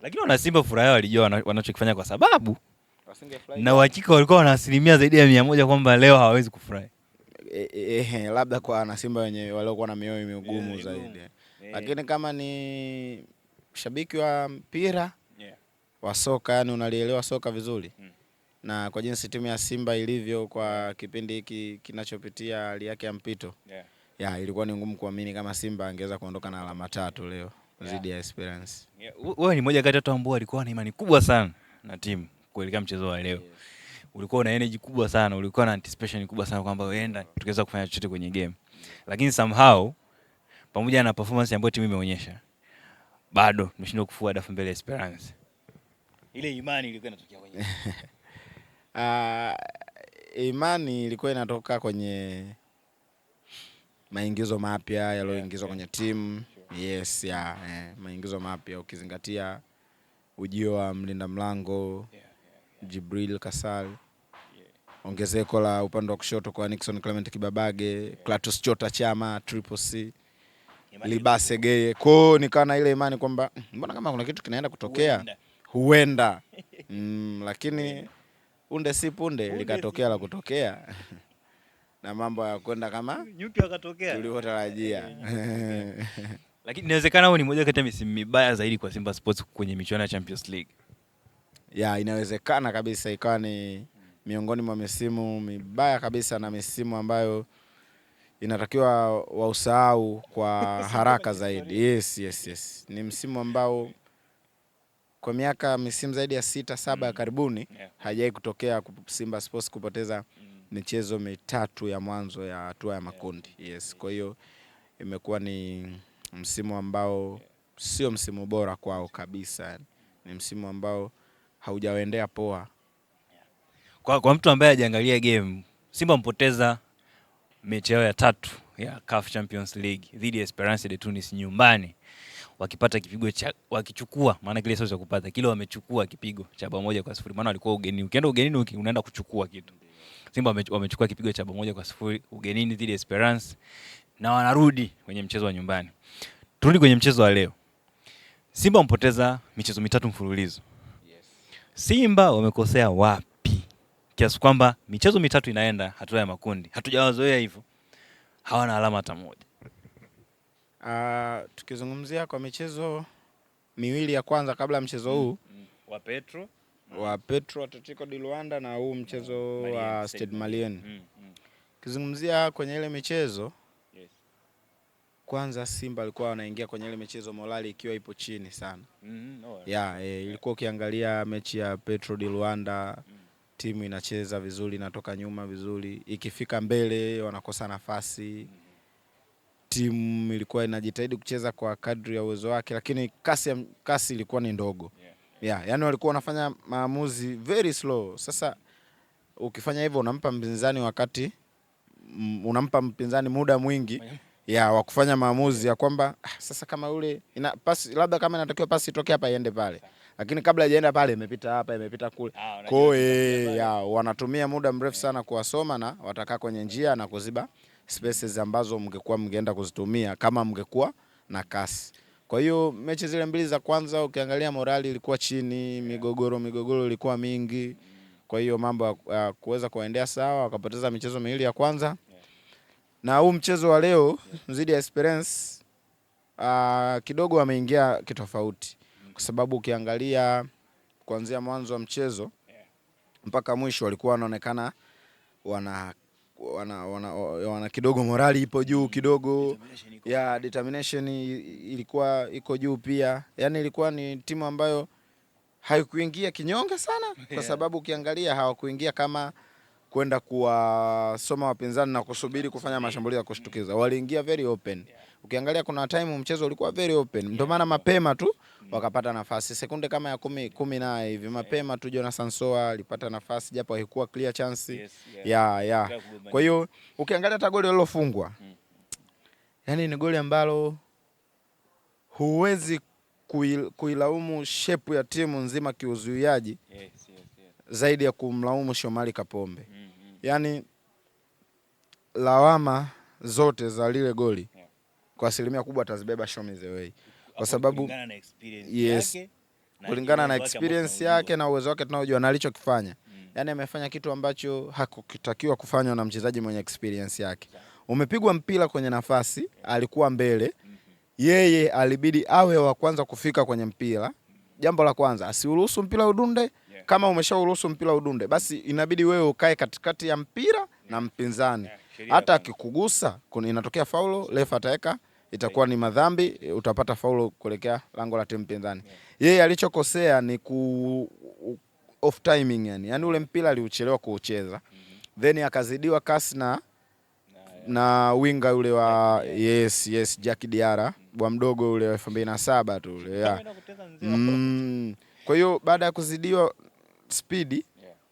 Lakini wana Simba furaha yao walijua wanachokifanya kwa sababu na uhakika walikuwa wana asilimia zaidi ya 100 kwamba leo hawawezi kufurahi. Labda kwa wana Simba wenye waliokuwa na mioyo migumu zaidi. Lakini kama ni shabiki wa mpira wa soka, yani unalielewa soka vizuri. Na kwa jinsi timu ya Simba ilivyo kwa kipindi hiki kinachopitia hali yake ya mpito. Ilikuwa ni ngumu kuamini kama Simba angeweza kuondoka na alama 3 leo dhidi ya Esperance. Wewe ni moja kati ya watu ambao walikuwa na imani kubwa sana na timu kuelekea mchezo wa leo. Ulikuwa na energy kubwa sana, ulikuwa na anticipation kubwa sana kwamba huenda tukaweza kufanya chochote kwenye game. Lakini somehow pamoja na performance ambayo timu imeonyesha bado tumeshindwa kufua dafu mbele ya Esperance. Ile imani ilikuwa inatokea kwenye imani ilikuwa inatoka kwenye maingizo mapya yaliyoingizwa kwenye timu. Maingizo mapya ukizingatia ujio wa mlinda mlango Jibril Kasal, ongezeko la upande wa kushoto kwa Nixon Clement Kibabage, Clatous Chota Chama, Triple C, Libase Geye. Kwa nikawa ile imani kwamba mbona kama kuna kitu kinaenda kutokea huenda. Lakini punde si punde likatokea la kutokea. Na mambo ya kwenda kama nyuki wakatokea tulivyotarajia. Lakini inawezekana huo ni moja kati ya misimu mibaya zaidi kwa Simba Sports kwenye michuano ya Champions League. Inawezekana kabisa ikawa ni miongoni mwa misimu mibaya kabisa na misimu ambayo inatakiwa wausahau kwa haraka zaidi. Yes. Ni msimu ambao kwa misimu zaidi ya 6-7 ya karibuni haijai kutokea Simba Sports kupoteza michezo 3 ya mwanzo ya hatua ya makundi. Kwa hiyo imekuwa ni msimu ambao sio msimu bora kwao kabisa. Ni msimu ambao haujawaendea poa. Kwa mtu ambaye hajaangalia game, Simba mpoteza mechi yao ya 3 ya CAF Champions League dhidi ya Esperance de Tunis nyumbani. Wakipata kipigo wakichukua, maana kile sio cha kupata, kile wamechukua kipigo cha 1-0, maana walikuwa ugenini. Ukienda ugenini unaenda kuchukua kitu. Simba wamechukua kipigo cha 1-0 ugenini dhidi ya Esperance na wanarudi kwenye mchezo wa nyumbani. Turudi kwenye mchezo wa leo. Simba mpoteza michezo 3 mfululizo. Simba wamekosea wapi? Kiasi kwamba michezo 3 inaenda hatua ya makundi. Hatujawazoea hivyo. Hawana alama hata moja. Tukizungumzia kwa michezo miwili ya kwanza kabla mchezo huu wa Petro Atletico de Luanda na huu mchezo wa Stade Malien. Kizungumzia kwenye ile michezo kwanza Simba alikuwa wanaingia kwenye ile michezo morali ikiwa ipo chini sana. Ilikuwa ukiangalia mechi ya Petro de Luanda timu inacheza vizuri, inatoka nyuma vizuri, ikifika mbele wanakosa nafasi. Timu ilikuwa inajitahidi kucheza kwa kadri ya uwezo wake, lakini kasi ilikuwa ni ndogo. Yani walikuwa wanafanya maamuzi very slow. Sasa ukifanya hivyo unampa mpinzani muda mwingi wa kufanya maamuzi ya kwamba sasa kama yule pasi labda kama inatakiwa pasi itoke hapa iende pale. Lakini kabla haijaenda pale imepita hapa, imepita kule. Wanatumia muda mrefu sana kuwasoma na watakaa kwenye njia na kuziba spaces ambazo mngeenda kuzitumia kama mngekuwa na kasi. Kwa hiyo mechi zile mbili za kwanza ukiangalia morali ilikuwa chini, migogoro ilikuwa mingi. Kwa hiyo mambo ya kuweza kuendea sawa, wakapoteza michezo miwili ya kwanza. Na huu mchezo wa leo dhidi ya Esperance kidogo wameingia kitofauti. Kwa sababu ukiangalia kuanzia mwanzo wa mchezo mpaka mwisho walikuwa wanaonekana wana kidogo morali ipo juu kidogo. Determination ilikuwa iko juu pia. Yani ilikuwa ni timu ambayo haikuingia kinyonge sana kwa sababu ukiangalia hawakuingia kama kwenda kuwasoma wapinzani na kusubiri kufanya mashambulio ya kushtukiza. Waliingia very open. Ukiangalia kuna time mchezo ulikuwa very open. Ndio maana mapema tu wakapata nafasi. Sekunde kama ya 10 na hivi mapema tu Jonathan Soa alipata nafasi japo haikuwa clear chance. Kwa hiyo ukiangalia hata goli lililofungwa. Yani ni goli ambalo huwezi kuilaumu shape ya timu nzima kiuzuiaji zaidi ya kumlaumu Shomari Kapombe. Yani lawama zote za lile goli kwa asilimia kubwa atazibeba Show Me The Way. Kwa sababu kulingana na experience yake na uwezo wake tunaojua na alichokifanya. Yani amefanya kitu ambacho hakutakiwa kufanywa na mchezaji mwenye experience yake. Umepigwa mpira kwenye nafasi, alikuwa mbele, yeye alibidi awe wa kwanza kufika kwenye mpira. Jambo la kwanza, asiuruhusu mpira udunde. Kama umeshauruhusu mpira udunde, basi inabidi wewe ukae katikati ya mpira na mpinzani. Hata akikugusa inatokea faulo, refa ataweka, itakuwa ni madhambi, utapata faulo kuelekea lango la timu pinzani. Yeye alichokosea ni off timing yani ule mpira aliuchelewa kuucheza. Then akazidiwa kasi na winga yule wa yes Jack Diarra, bwa mdogo ule wa 2007 tu ule. Kwa hiyo baada ya kuzidiwa speed,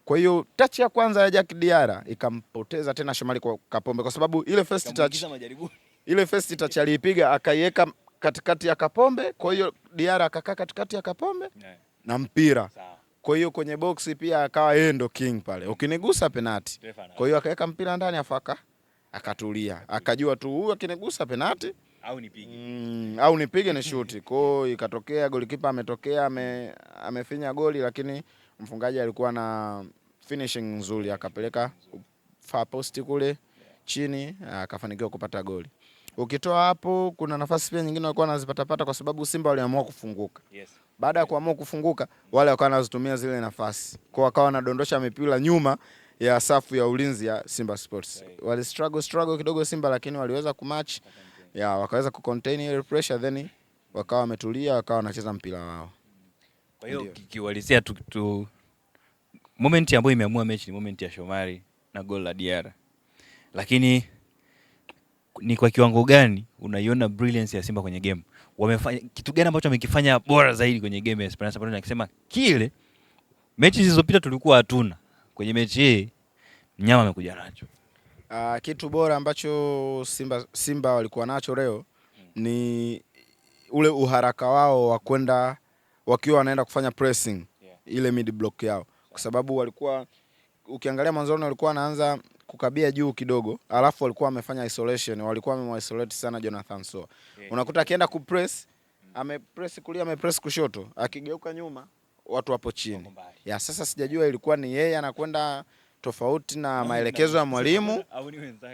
kwa hiyo touch ya kwanza ya Jack Diarra ikampoteza tena Shomari kwa Kapombe, kwa sababu ile first touch aliipiga akaiweka katikati ya Kapombe, kwa hiyo Diarra akakaa katikati ya Kapombe na mpira. Kwa hiyo kwenye boxi pia akawa yeye ndo king pale. Ukinigusa penalty. Kwa hiyo akaweka mpira ndani afaka akatulia. Akajua tu huyu akinigusa penalty au nipige ni shoot. Kwa hiyo ikatokea golikipa ametokea amefinya goli, lakini mfungaji alikuwa na finishing nzuri, akapeleka far post kule chini, akafanikiwa kupata goli. Ukitoa hapo, kuna nafasi pia nyingine walikuwa wanazipata kwa sababu Simba waliamua kufunguka. Baada ya kuamua kufunguka, wale wakawa wanazitumia zile nafasi. Kwa wakawa wanadondosha mipira nyuma ya safu ya ulinzi ya Simba Sports. Wali struggle kidogo Simba, lakini waliweza kumatch. Wakaweza kucontain ile pressure, then wakawa wametulia, wakawa wanacheza mpira wao. Kwa hiyo kiwalizia tu moment ambayo imeamua mechi ni moment ya Shomari na goal la Diarra. Lakini ni kwa kiwango gani unaiona brilliance ya Simba kwenye game? Wamefanya kitu gani ambacho wamekifanya bora zaidi kwenye game ya Esperance? Bado nakisema kile mechi zilizopita tulikuwa hatuna. Kwenye mechi hii mnyama amekuja nacho. Kitu bora ambacho Simba walikuwa nacho leo ni ule uharaka wao wa kwenda wakiwa wanaenda kufanya pressing ile mid block yao, kwa sababu walikuwa, ukiangalia mwanzoni walikuwa wanaanza kukabia juu kidogo, alafu walikuwa wamefanya isolation, walikuwa wameisolate sana Jonathan Soa. Unakuta akienda kupress, amepress kulia, amepress kushoto, akigeuka nyuma watu wapo chini. Sasa sijajua ilikuwa ni yeye anakwenda tofauti na maelekezo ya mwalimu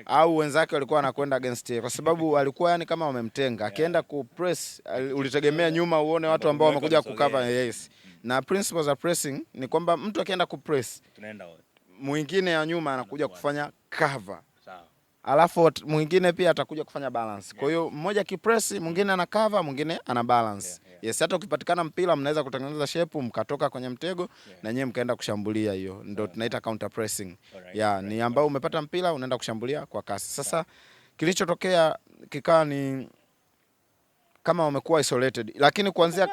au wenzake walikuwa wanakwenda against yeye, kwa sababu walikuwa yani kama wamemtenga. Akienda kupress, ulitegemea nyuma uone watu ambao wamekuja kukava. Na principles of pressing ni kwamba mtu akienda kupress, mwingine ya nyuma anakuja kufanya cover. Alafu mwingine pia atakuja kufanya balance. Kwa hiyo mmoja kipress, mwingine ana cover, mwingine ana balance. Hata ukipatikana mpira mnaweza kutengeneza shape mkatoka kwenye mtego na nyewe mkaenda kushambulia. Hiyo ndio tunaita counter pressing. Ni ambao umepata mpira unaenda kushambulia kwa kasi. Sasa kilichotokea kikawa ni kama wamekuwa isolated, lakini kuanzia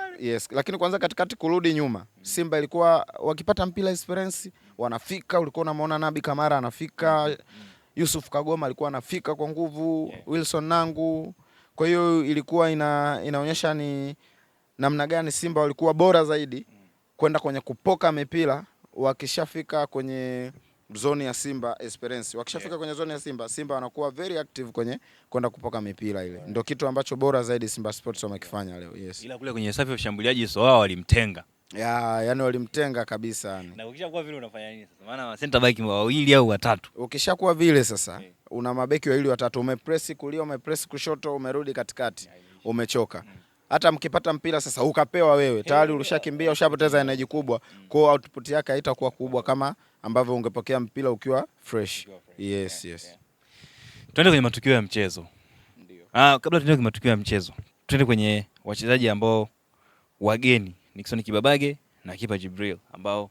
katikati kurudi nyuma, Simba ilikuwa wakipata mpira Esperance wanafika, ulikuwa unamuona Nabi Kamara anafika, Yusuf Kagoma alikuwa anafika kwa nguvu, Wilson Nangu. Kwa hiyo ilikuwa inaonyesha ni namna gani Simba walikuwa bora zaidi kwenda kwenye kupoka mipira. Wakishafika kwenye zone ya Simba Esperance, wakishafika kwenye zone ya Simba wanakuwa very active kwenye kwenda kupoka mipira ile. Ndio kitu ambacho bora zaidi Simba Sports wamekifanya leo. Ila kule kwenye safu ya ushambuliaji Soa walimtenga. Yani walimtenga kabisa yani. Na ukishakuwa vile unafanya nini sasa? Maana center back wawili au watatu. Ukishakuwa vile sasa, una mabeki wawili watatu, umepress kulia, umepress kushoto, umerudi katikati, umechoka. Hata mkipata mpira sasa ukapewa wewe, tayari ulishakimbia, ushapoteza energy kubwa. Kwa hiyo output yake haitakuwa kubwa kama ambavyo ungepokea mpira ukiwa fresh. Tuende kwenye matukio ya mchezo. Ndio. Kabla tuende kwenye matukio ya mchezo, tuende kwenye wachezaji ambao wageni, Nixon Kibabage na Kipa Jibril, ambao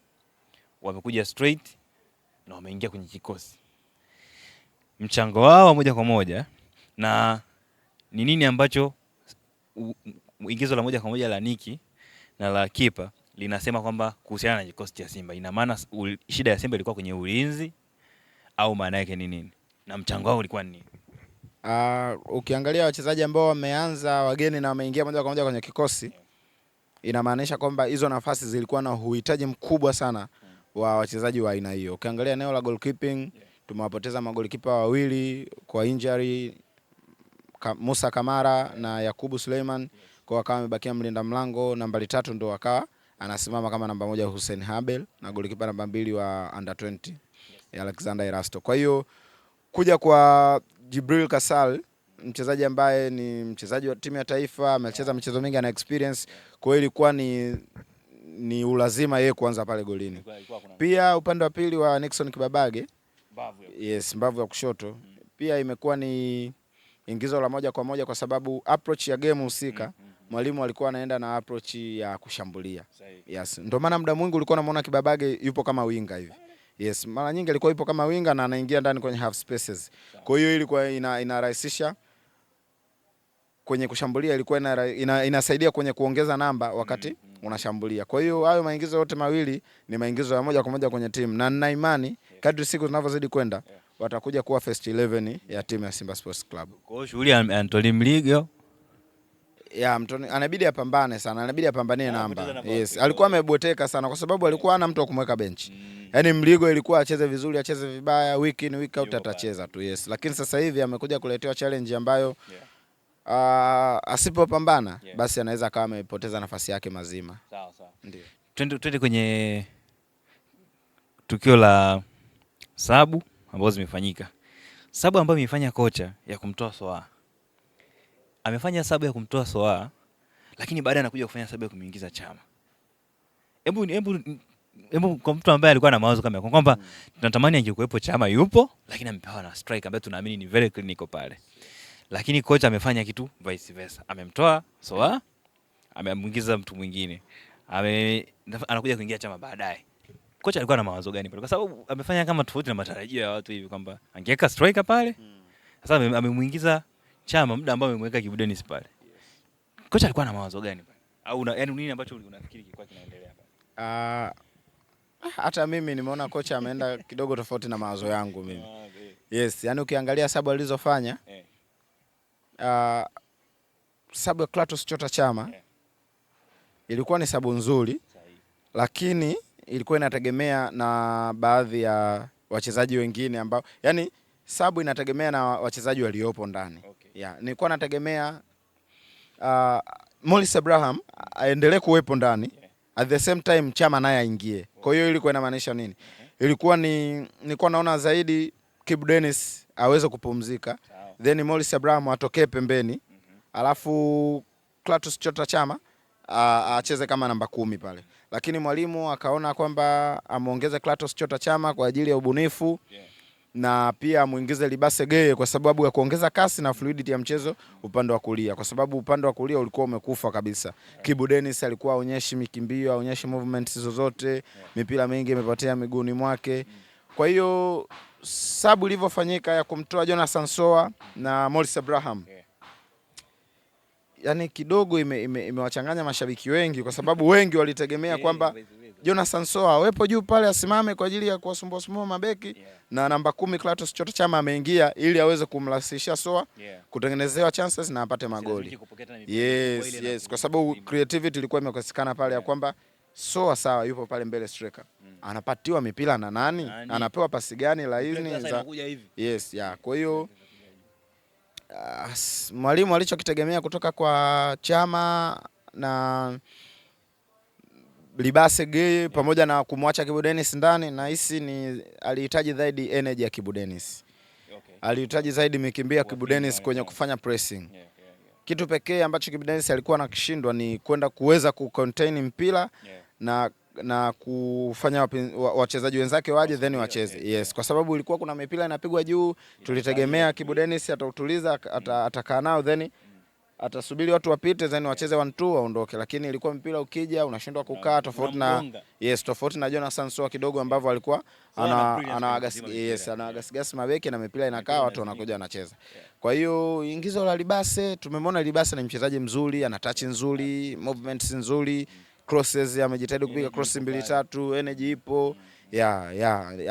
wamekuja straight na wameingia kwenye kikosi. Mchango wao moja kwa moja, na ni nini ambacho ingizo la moja kwa moja la Niki na la Kipa linasema kwamba kuhusiana na kikosi cha Simba? Ina maana shida ya Simba ilikuwa kwenye ulinzi au maana yake ni nini? Na mchango wao ulikuwa ni nini? Ukiangalia wachezaji ambao wameanza wageni na wameingia moja kwa moja kwenye kikosi, inamaanisha kwamba hizo nafasi zilikuwa na uhitaji mkubwa sana wa wachezaji wa aina hiyo. Ukiangalia eneo la goalkeeping, tumewapoteza magolikipa wawili kwa injury, Musa Kamara na Yakubu Suleiman, kwa wakawa wamebakia mlinda mlango nambari 3 ndo wakawa anasimama kama namba 1 Hussein Habel na golikipa namba 2 wa under 20 Alexander Erasto. Kwa hiyo kuja kwa Djibril Kassal, mchezaji ambaye ni mchezaji wa timu ya taifa, amecheza michezo mingi, ana experience, kwa hiyo ilikuwa ni ulazima yeye kuanza pale golini. Pia upande wa pili wa Nixon Kibabage, mbavu ya kushoto, pia imekuwa ni ingizo la moja kwa moja kwa sababu approach ya game husika mwalimu alikuwa anaenda na approach ya kushambulia. Yes, ndio maana muda mwingi ulikuwa unamuona Kibabage yupo kama winga hivi. Yes, mara nyingi alikuwa yupo kama winga na anaingia ndani kwenye half spaces. Kwa hiyo ilikuwa inarahisisha kwenye kushambulia, ilikuwa inasaidia kwenye kuongeza namba wakati unashambulia. Kwa hiyo hayo maingizo yote mawili ni maingizo ya moja kwa moja kwenye timu, na nina imani kadri siku zinavyozidi kwenda watakuja kuwa first 11 ya timu ya Simba Sports Club. Kwa hiyo shughuli ya Anthony Mligo anabidi apambane sana, anabidi apambanie namba. Yes, alikuwa ameboteka sana kwa sababu alikuwa hana mtu wa kumweka bench. Yaani Mligo ilikuwa acheze vizuri, acheze vibaya, week in week out atacheza tu. Yes, lakini sasa hivi amekuja kuletewa challenge ambayo asipopambana basi anaweza kama amepoteza nafasi yake mazima. Sawa. Ndio. Twende kwenye tukio la sabu ambazo zimefanyika. Sabu ambayo imefanya kocha ya kumtoa Soa. Amefanya sabu ya kumtoa Soa, lakini baadaye anakuja kufanya sabu ya kumuingiza Chama. Hebu kwa mtu ambaye alikuwa na mawazo kama kwamba tunatamani angekuepo Chama yupo, lakini amepewa na striker ambaye tunaamini ni very clinical pale. Lakini kocha amefanya kitu vice versa. Amemtoa Soa, amemuingiza mtu mwingine. Anakuja kuingia Chama baadaye. Kocha alikuwa na mawazo gani pale? Kwa sababu amefanya kama tofauti na matarajio ya watu hivi kwamba angeweka striker pale. Sasa amemuingiza Chama muda ambao amemweka Kibu Denis pale. Kocha alikuwa na mawazo gani pale? Au yaani nini ambacho unafikiri kilikuwa kinaendelea pale? Hata mimi nimeona kocha ameenda kidogo tofauti na mawazo yangu mimi. Yes, yani ukiangalia sabu alizofanya sabu ya Clatous Chota Chama ilikuwa ni sabu nzuri, lakini ilikuwa inategemea na baadhi ya wachezaji wengine ambao, yani sabu inategemea na wachezaji waliopo ndani. Nilikuwa nategemea Morris Abraham aendelee kuwepo ndani, at the same time Chama naye aingie. Kwa hiyo ilikuwa inamaanisha nini? Ilikuwa nilikuwa naona zaidi Kibu Denis aweze kupumzika, then Morris Abraham atokee pembeni, alafu Clatous Chota Chama acheze kama namba 10 pale. Lakini mwalimu akaona kwamba amuongeze Clatous Chota Chama kwa ajili ya ubunifu, na pia amuingize Libase Geye kwa sababu ya kuongeza kasi na fluidity ya mchezo upande wa kulia, kwa sababu upande wa kulia ulikuwa umekufa kabisa. Kibu Denis alikuwa aonyeshi mikimbio, aonyeshi movements zozote, mipira mingi imepotea miguuni mwake. Kwa hiyo sabu ilivyofanyika ya kumtoa Jonathan Soa na Morris Abraham, yani kidogo imewachanganya mashabiki wengi, kwa sababu wengi walitegemea kwamba Jonathan Soa awepo juu pale asimame kwa ajili ya kuwasumbua mabeki, na namba 10 Clatous Chota Chama ameingia ili aweze kumrahisishia Soa kutengenezewa chances na apate magoli. Yes, kwa sababu creativity ilikuwa imekosekana pale ya kwamba Soa sawa yupo pale mbele striker. Anapatiwa mipira na nani? Anapewa pasi gani laini za kwa hiyo mwalimu alichokitegemea kutoka kwa Chama na Libase Geye pamoja na kumwacha Kibu Denis ndani, na hisi ni alihitaji zaidi energy ya Kibu Denis. Alihitaji zaidi mikimbia Kibu Denis kwenye kufanya pressing. Kitu pekee ambacho Kibu Denis alikuwa anakishindwa ni kwenda kuweza kucontain mpira na kufanya wachezaji wenzake waje then wacheze. Yes, kwa sababu ilikuwa kuna mipira inapigwa juu, tulitegemea Kibu Denis atautuliza, atakaa nao then atasubiri watu wapite then wacheze 1-2 waondoke, lakini ilikuwa mpira ukija unashindwa kukaa, tofauti na Jonathan Soa kidogo ambavyo alikuwa anagasi mabeki na mipira inakaa, watu wanakuja wanacheza. Kwa hiyo ingizo la Libase, tumemwona Libase ni mchezaji mzuri, ana touch nzuri, movements nzuri, crosses amejitahidi kupiga cross 2-3, energy ipo.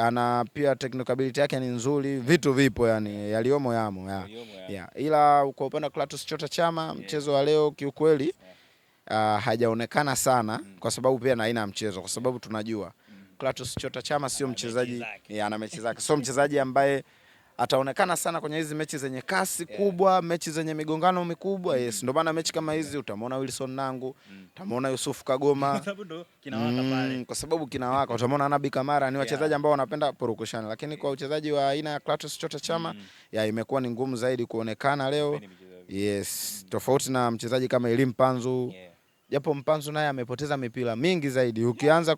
Ana pia technical ability yake ni nzuri, vitu vipo yani yaliomo yamo. Ila kwa upande wa Clatous Chota Chama mchezo wa leo kiukweli hajaonekana sana, kwa sababu pia na aina ya mchezo, kwa sababu tunajua Clatous Chota Chama sio mchezaji ana mechi zake, sio mchezaji ambaye ataonekana sana kwenye hizi mechi zenye kasi kubwa, mechi zenye migongano mikubwa. Yes, ndio maana mechi kama hizi utamwona Wilson Nangu, utamwona Yusuf Kagoma kwa sababu kinawaka, utamwona Nabi Kamara, ni wachezaji ambao wanapenda purukushana, lakini kwa uchezaji wa aina ya Clatous Chota Chama imekuwa ni ngumu zaidi kuonekana leo. Yes, tofauti na mchezaji kama Elie Mpanzu, japo Mpanzu naye amepoteza mipira mingi zaidi. Ukianza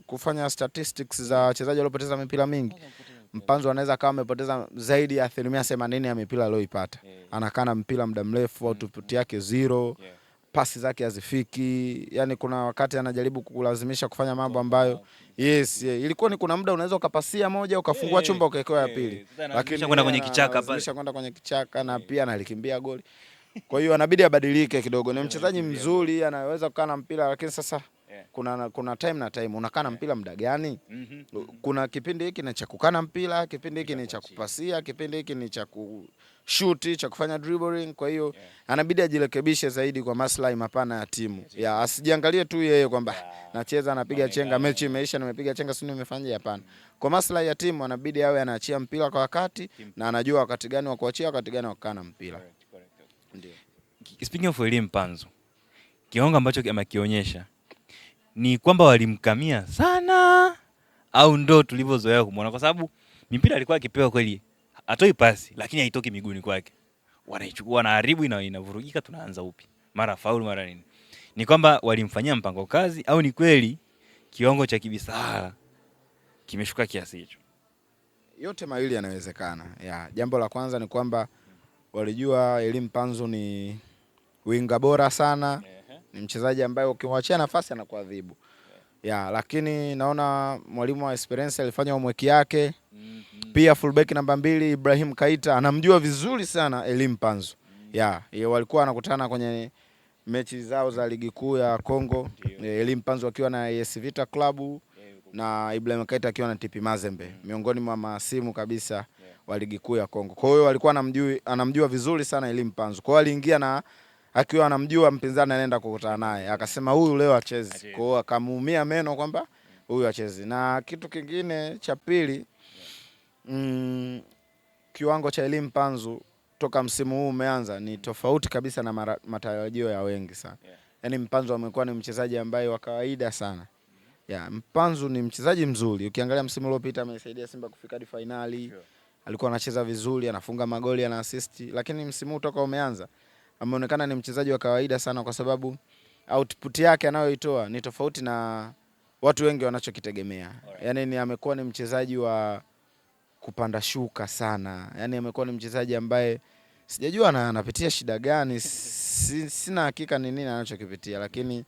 kufanya statistics za wachezaji waliopoteza mipira mingi, Mpanzu anaweza kama amepoteza zaidi ya 80% ya mipira aliyoipata. Anakana mpira muda mrefu, output yake zero, pasi zake hazifiki. Yani kuna wakati anajaribu kukulazimisha kufanya mambo ambayo ilikuwa ni kuna muda unaweza ukapasia moja ukafungua chumba ukaekoa ya pili, lakini kwenda kwenye kichaka pale, kwenda kwenye kichaka na pia analikimbia goli. Kwa hiyo anabidi abadilike kidogo. Ni mchezaji mzuri, anaweza kukaa na mpira, lakini sasa kuna time na time. Unakaa na mpira muda gani? Kuna kipindi hiki ni cha kukaa na mpira, kipindi hiki ni cha kupasia, kipindi hiki ni cha kushoot, cha kufanya dribbling. Kwa hiyo anabidi ajirekebishe zaidi kwa maslahi mapana ya timu. Asijiangalie tu yeye kwamba nacheza napiga chenga, mechi imeisha nimepiga chenga, sio nimefanya. Hapana. Kwa maslahi ya timu anabidi awe anaachia mpira kwa wakati na anajua wakati gani wa kuachia, wakati gani wa kukaa na mpira. Ndio. Speaking of Elie Mpanzu, kiwango ambacho amekionyesha ni kwamba walimkamia sana au ndo tulivyozoea kumuona? Kwa sababu mipira alikuwa akipewa kweli atoi pasi, lakini haitoki miguuni kwake. Wanaichukua na haribu inavurugika, tunaanza upya. Mara faulu mara nini. Ni kwamba walimfanyia mpango kazi au ni kweli kiwango cha Kibisawala kimeshuka kiasi hicho? Yote mawili yanawezekana. Jambo la kwanza ni kwamba walijua Elie Mpanzu ni winga bora sana. Ni mchezaji ambaye ukimwachia nafasi anakuadhibu. Lakini naona mwalimu wa Esperance alifanya homework yake. Pia fullback namba 2 Ibrahim Kaita anamjua vizuri sana Elie Mpanzu. Walikuwa wanakutana kwenye mechi zao za ligi kuu ya Kongo. Elie Mpanzu akiwa na AS Vita Club na Ibrahim Kaita akiwa na TP Mazembe, miongoni mwa masimu kabisa wa ligi kuu ya Kongo. Kwa hiyo walikuwa anamjua vizuri sana Elie Mpanzu. Kwa hiyo aliingia na akiwa anamjua mpinzani anaenda kukutana naye, akasema huyu leo acheze. Kwa hiyo akamuumia meno kwamba huyu acheze. Na kitu kingine cha pili, kiwango cha Elie Mpanzu toka msimu huu umeanza ni tofauti kabisa na matarajio ya wengi sana. Yaani Mpanzu amekuwa ni mchezaji ambaye wa kawaida sana. Mpanzu ni mchezaji mzuri. Ukiangalia msimu uliopita amesaidia Simba kufika hadi finali. Alikuwa anacheza vizuri, anafunga magoli, ana assist, lakini msimu huu toka umeanza ameonekana ni mchezaji wa kawaida sana, kwa sababu output yake anayoitoa ni tofauti na watu wengi wanachokitegemea. Yaani amekuwa ni mchezaji wa kupanda shuka sana. Yaani amekuwa ni mchezaji ambaye sijajua anapitia shida gani, sina hakika ni nini anachokipitia, lakini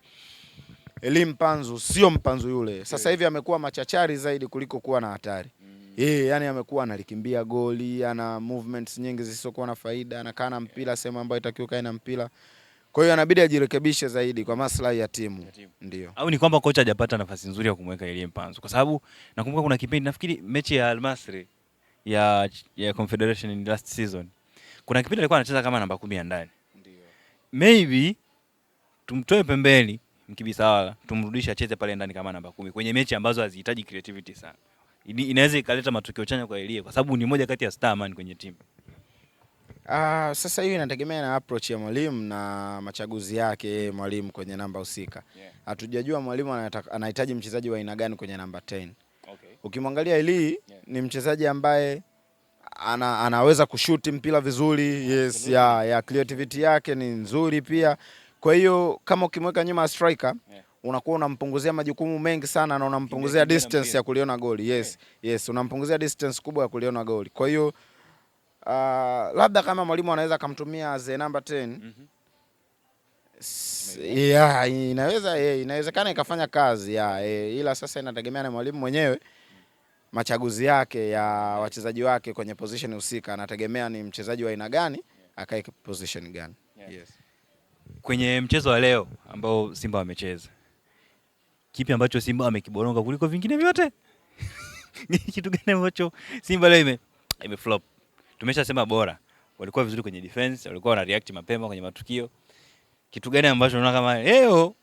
Elie Mpanzu sio Mpanzu yule. Sasa hivi amekuwa machachari zaidi kuliko kuwa na hatari. Yani amekuwa analikimbia goli, ana movements nyingi zisizokuwa na faida, anakaa na mpira sehemu ambayo itakiwa kae na mpira. Kwa hiyo anabidi ajirekebishe zaidi kwa maslahi ya timu. Ndio. Au ni kwamba kocha hajapata nafasi nzuri ya kumweka Elie Mpanzu? Kwa sababu nakumbuka kuna kipindi nafikiri mechi ya Al Masry ya Confederation in last season, kuna kipindi alikuwa anacheza kama namba 10 ya ndani. Ndio. Maybe tumtoe pembeni Mkibisawala, tumrudishe acheze pale ndani kama namba 10 kwenye mechi ambazo hazihitaji creativity sana. Inaweza ikaleta matokeo chanya kwa Elie, kwa sababu ni moja kati ya star man kwenye timu. Sasa hiyo inategemea na approach ya mwalimu na machaguzi yake mwalimu kwenye namba husika. Hatujajua mwalimu anahitaji mchezaji wa aina gani kwenye namba 10. Ukimwangalia Elie ni mchezaji ambaye anaweza kushuti mpira vizuri. Creativity yake ni nzuri pia. Kwa hiyo kama ukimweka nyuma striker, unakuwa unampunguzia majukumu mengi sana na unampunguzia distance ya kuliona goli. Unampunguzia distance kubwa ya kuliona goli. Kwa hiyo labda kama mwalimu anaweza kumtumia as a number 10, inawezekana ikafanya kazi ila sasa inategemea na mwalimu mwenyewe, machaguzi yake ya wachezaji wake kwenye position husika, anategemea ni mchezaji wa aina gani akae position gani. Kwenye mchezo wa leo ambao Simba wamecheza, kipi ambacho Simba amekiboronga kuliko vingine vyote? Kitu gani ambacho Simba leo imeflop? Tumeshasema bora walikuwa vizuri kwenye defense, walikuwa wana react mapema kwenye matukio. Kitu gani ambacho unaona kama leo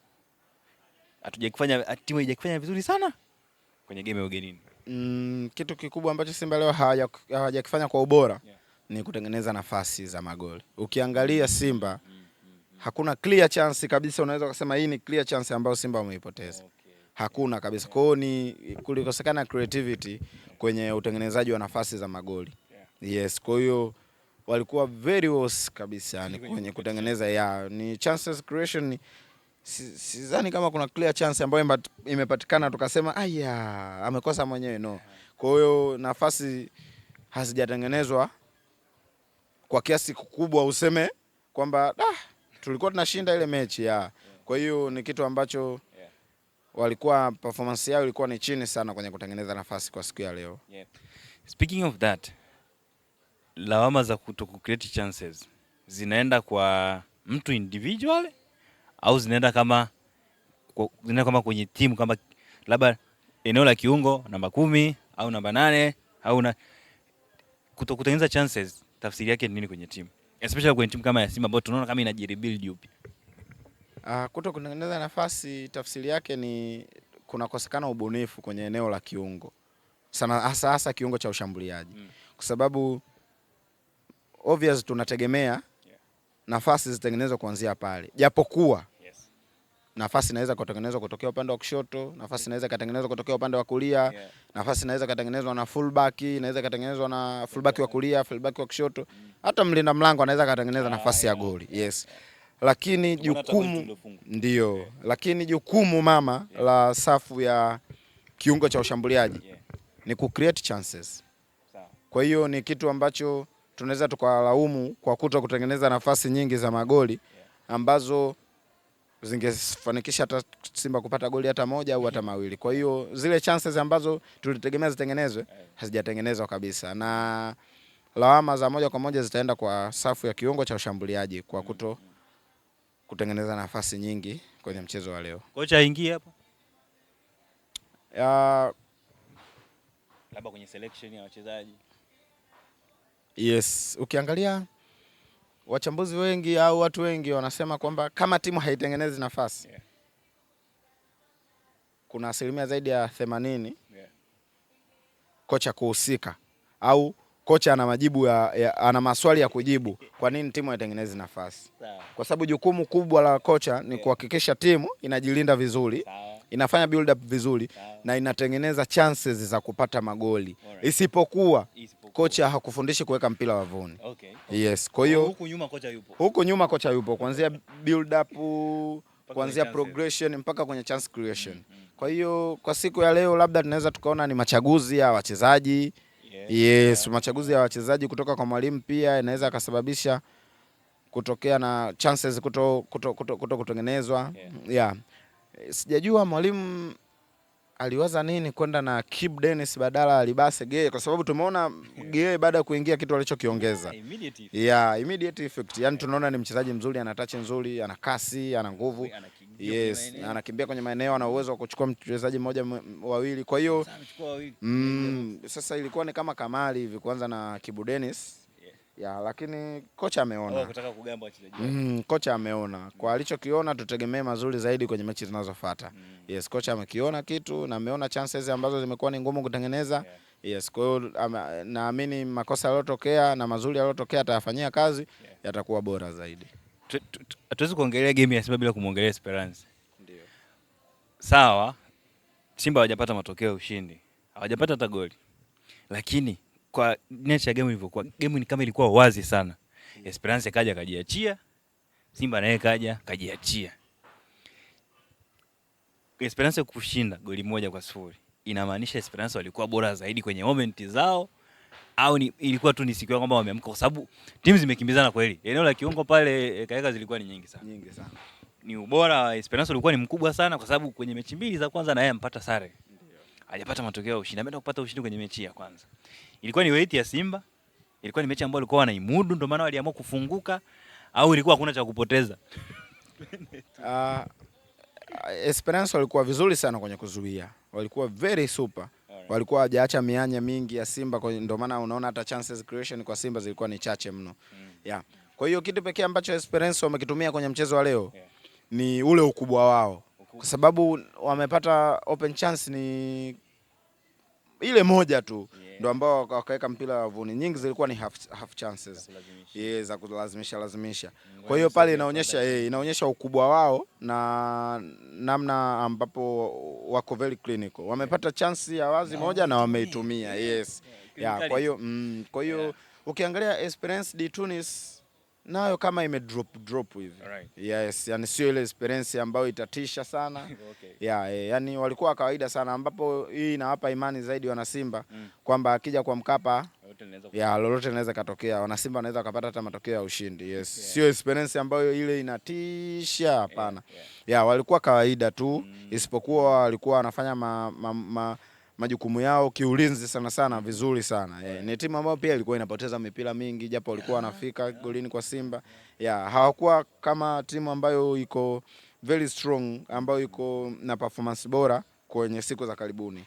hatujakifanya, timu haijakifanya vizuri sana kwenye game ya ugenini? Kitu kikubwa ambacho Simba leo hawajakifanya kwa ubora ni kutengeneza nafasi za magoli. Ukiangalia Simba hakuna clear chance kabisa, unaweza kusema hii ni clear chance ambayo Simba wameipoteza. Hakuna kabisa. Kwa hiyo ni kulikosekana creativity kwenye utengenezaji wa nafasi za magoli. Yes, kwa hiyo walikuwa very worse kabisa ni kwenye kutengeneza ni chances creation. Sidhani kama kuna clear chance ambayo imepatikana tukasema amekosa mwenyewe, no. Kwa hiyo nafasi hazijatengenezwa kwa kiasi kikubwa useme kwamba tulikuwa tunashinda ile mechi Kwa hiyo ni kitu ambacho walikuwa performance yao ilikuwa ni chini sana kwenye kutengeneza nafasi kwa siku ya leo. Speaking of that, lawama za kuto-create chances zinaenda kwa mtu individual au zinaenda kama kwenye timu, kama labda eneo la kiungo namba 10 au namba 8 au kutengeneza chances, tafsiri yake ni nini kwenye timu, especially kwenye timu kama ya Simba ambayo tunaona kama inajirebuild upya? Kuto kutengeneza nafasi tafsiri yake ni kunakosekana ubunifu kwenye eneo la kiungo sana, hasa kiungo cha ushambuliaji. Kwa sababu obvious tunategemea nafasi zitengenezwe kuanzia pale, japokuwa nafasi inaweza kutengenezwa kutokea upande wa kushoto, nafasi inaweza kutengenezwa kutokea upande wa kulia, nafasi inaweza kutengenezwa na fullback, inaweza kutengenezwa na fullback wa kulia, fullback wa kushoto, hata mlinda mlango anaweza kutengeneza nafasi ya goli. Yes. Lakini jukumu mama la safu ya kiungo cha ushambuliaji ni ku-create chances. Kwa hiyo ni kitu ambacho tunaweza tukalaumu kwa kuto kutengeneza nafasi nyingi za magoli ambazo zingefanikisha hata Simba kupata goli hata moja au hata mawili. Kwa hiyo zile chances ambazo tulitegemea zitengenezwe hazijatengenezwa kabisa, na lawama za moja kwa moja zitaenda kwa safu ya kiungo cha ushambuliaji kwa kuto kutengeneza nafasi nyingi kwenye mchezo wa leo. Kocha aingie hapo? Labda kwenye selection ya wachezaji. Yes, ukiangalia wachambuzi wengi au watu wengi wanasema kwamba kama timu haitengenezi nafasi, kuna asilimia zaidi ya 80 kocha kuhusika au kocha ana majibu ana maswali ya kujibu kwa nini timu haitengenezi nafasi. Kwa sababu jukumu kubwa la kocha ni kuhakikisha timu inajilinda vizuri, inafanya build up vizuri na inatengeneza chances za kupata magoli. Isipokuwa kocha hakufundishi kuweka mpira wavuni. Yes, kwa hiyo huko nyuma kocha yupo kuanzia build up, kuanzia progression mpaka kwenye chance creation. Kwa hiyo kwa siku ya leo labda tunaweza tukaona ni machaguzi ya wachezaji. Yes, machaguzi ya wachezaji kutoka kwa mwalimu pia inaweza kusababisha kutokea na chances kutengenezwa. Sijajua mwalimu aliwaza nini kwenda na Kibu Denis badala Alibase Geye, kwa sababu tumeona Geye baada ya kuingia kitu alichokiongeza. Immediate effect. Yaani tunaona ni mchezaji mzuri, ana touch nzuri, ana kasi, ana nguvu. Yes, anakimbia kwenye maeneo, ana uwezo wa kuchukua mchezaji mmoja wawili. Kwa hiyo sasa ilikuwa ni kama Kamali hivi kwanza na Kibu Denis. Lakini kocha ameona. Kutaka kugamba wachezaji. Kocha ameona. Kwa alichokiona tutegemee mazuri zaidi kwenye mechi zinazofuata. Yes, kocha amekiona kitu na ameona chances ambazo zimekuwa ni ngumu kutengeneza. Yes, kwa hiyo naamini makosa yaliyotokea na mazuri yaliyotokea atayafanyia kazi, yatakuwa bora zaidi. Hatuwezi kuongelea game ya Simba bila kumuongelea Esperance. Ndio. Sawa, Simba hawajapata matokeo ya ushindi. Hawajapata hata goli. Lakini kwa nature game ilivyokuwa, game ni kama ilikuwa wazi sana. Esperance kaja kajiachia, Simba naye kaja kajiachia. Esperance kushinda goli 1-0 inamaanisha Esperance walikuwa bora zaidi kwenye moment zao, au ilikuwa tu ni siku yao kwamba wameamka, kwa sababu timu zimekimbizana kweli. Eneo la kiungo pale kaeka zilikuwa ni nyingi sana. Ni ubora wa Esperance ulikuwa ni mkubwa sana, kwa sababu kwenye mechi mbili za kwanza na yeye ampata sare. Hajapata matokeo ya ushindi, ameenda kupata ushindi kwenye mechi ya kwanza. Ilikuwa ni weight ya Simba, ilikuwa ni mechi ambayo walikuwa wanaimudu ndio maana waliamua kufunguka, au ilikuwa hakuna cha kupoteza? Esperance walikuwa vizuri sana kwenye kuzuia. Walikuwa very super. Walikuwa hajaacha mianya mingi ya Simba, ndio maana unaona hata chances creation kwa Simba zilikuwa ni chache mno. Kwa hiyo kitu pekee ambacho Esperance wamekitumia kwenye mchezo wa leo ni ule ukubwa wao. Kwa sababu wamepata open chance ni ile moja tu ndo ambao wakaweka mpira wavuni, nyingi zilikuwa ni half chances za kulazimisha. Kwa hiyo pale inaonyesha ukubwa wao na namna ambapo wako very clinical, wamepata chance ya wazi moja na wameitumia. Kwa hiyo ukiangalia Esperance de Tunis nayo kama ime drop hivi. Yes, yani sio ile experience ambayo itatisha sana. Yani walikuwa kawaida sana, ambapo hii inawapa imani zaidi wana Simba kwamba akija kwa Mkapa lolote linaweza katokea. Wana Simba wanaweza kupata hata matokeo ya ushindi. Yes, sio experience ambayo ile inatisha, hapana. Walikuwa kawaida tu, isipokuwa walikuwa wanafanya majukumu yao kiulinzi sana vizuri sana. Ni timu ambayo pia ilikuwa inapoteza mipira mingi, japo walikuwa wanafika golini kwa Simba. Hawakuwa kama timu ambayo iko very strong, ambayo iko na performance bora kwenye siku za karibuni.